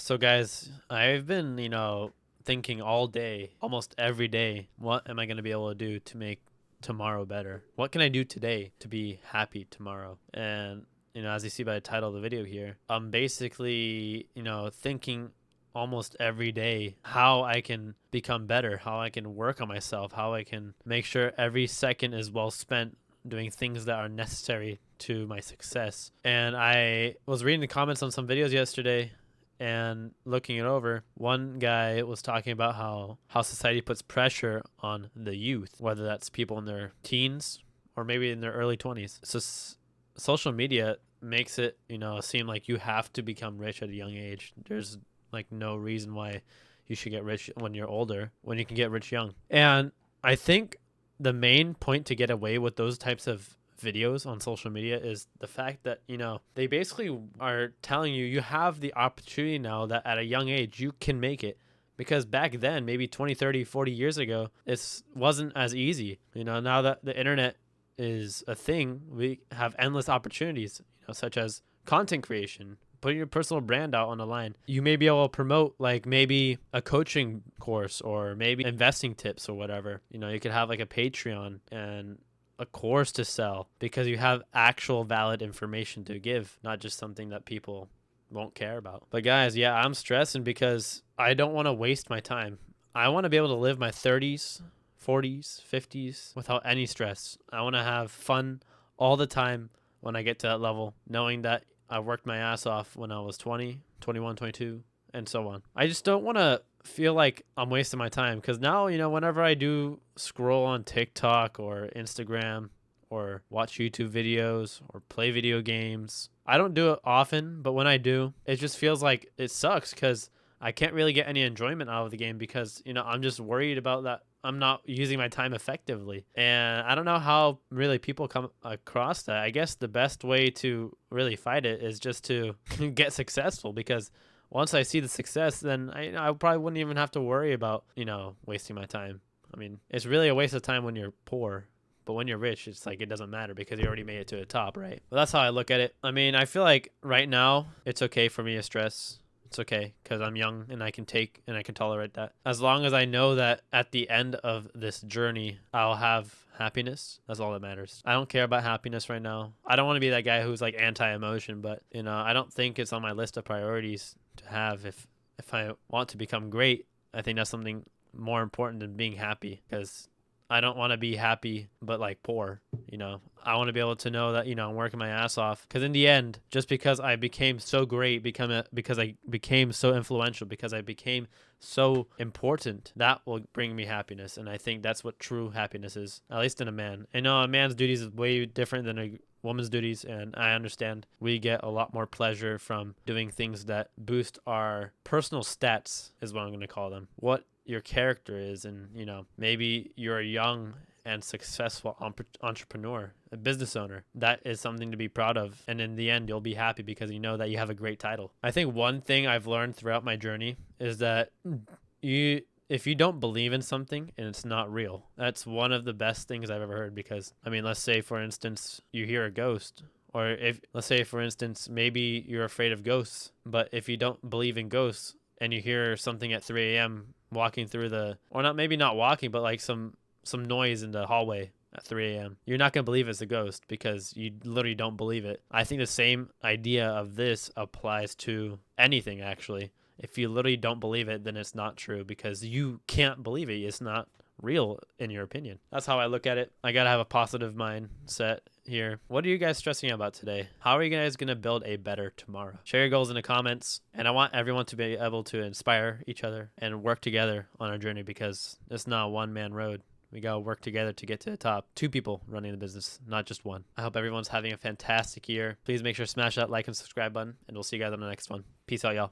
So guys, I've been, thinking all day, almost every day, what am I going to be able to do to make tomorrow better? What can I do today to be happy tomorrow? And, as you see by the title of the video here, I'm basically, thinking almost every day how I can become better, how I can work on myself, how I can make sure every second is well spent doing things that are necessary to my success. And I was reading the comments on some videos yesterday and looking it over. One guy was talking about how society puts pressure on the youth, whether that's people in their teens or maybe in their early 20s. So social media makes it, seem like you have to become rich at a young age. There's like no reason why you should get rich when you're older, when you can get rich young. And I think the main point to get away with those types of videos on social media is the fact that, they basically are telling you you have the opportunity now that at a young age you can make it. Because back then, maybe 20, 30, 40 years ago, it wasn't as easy. Now that the internet is a thing, we have endless opportunities, such as content creation, putting your personal brand out on the line. You may be able to promote like maybe a coaching course or maybe investing tips or whatever. You could have like a Patreon and a course to sell because you have actual valid information to give, not just something that people won't care about. But guys, yeah, I'm stressing because I don't want to waste my time. I want to be able to live my 30s, 40s, 50s without any stress. I want to have fun all the time when I get to that level, knowing that I worked my ass off when I was 20, 21, 22, and so on. I just don't want to feel like I'm wasting my time because now, whenever I do scroll on TikTok or Instagram or watch YouTube videos or play video games, I don't do it often, but when I do, it just feels like it sucks because I can't really get any enjoyment out of the game because, I'm just worried about that I'm not using my time effectively. And I don't know how really people come across that. I guess the best way to really fight it is just to get successful because once I see the success, then I probably wouldn't even have to worry about, wasting my time. I mean, it's really a waste of time when you're poor. But when you're rich, it's like it doesn't matter because you already made it to the top, right? But that's how I look at it. I mean, I feel like right now it's okay for me to stress. It's okay because I'm young and I can take and I can tolerate that. As long as I know that at the end of this journey, I'll have happiness. That's all that matters. I don't care about happiness right now. I don't want to be that guy who's like anti-emotion, but I don't think it's on my list of priorities to have if I want to become great. I think that's something more important than being happy because I don't want to be happy but like poor. I want to be able to know that I'm working my ass off because in the end, just because I became so great, because I became so influential, because I became so important, that will bring me happiness. And I think that's what true happiness is, at least in a man. I know a man's duties is way different than a woman's duties, and I understand we get a lot more pleasure from doing things that boost our personal stats, is what I'm going to call them. What your character is, and maybe you're a young and successful entrepreneur, a business owner. That is something to be proud of, and in the end you'll be happy because you know that you have a great title. I think one thing I've learned throughout my journey is that if you don't believe in something and it's not real, that's one of the best things I've ever heard. Because I mean, let's say for instance you hear a ghost, or if let's say for instance maybe you're afraid of ghosts, but if you don't believe in ghosts and you hear something at 3 a.m. walking through or not, maybe not walking, but like some noise in the hallway at 3 a.m. You're not going to believe it's a ghost because you literally don't believe it. I think the same idea of this applies to anything, actually. If you literally don't believe it, then it's not true because you can't believe it. It's not real in your opinion. That's how I look at it. I got to have a positive mindset here. What are you guys stressing about today? How are you guys going to build a better tomorrow? Share your goals in the comments. And I want everyone to be able to inspire each other and work together on our journey because it's not a one-man road. We got to work together to get to the top. Two people running the business, not just one. I hope everyone's having a fantastic year. Please make sure to smash that like and subscribe button, and we'll see you guys on the next one. Peace out, y'all.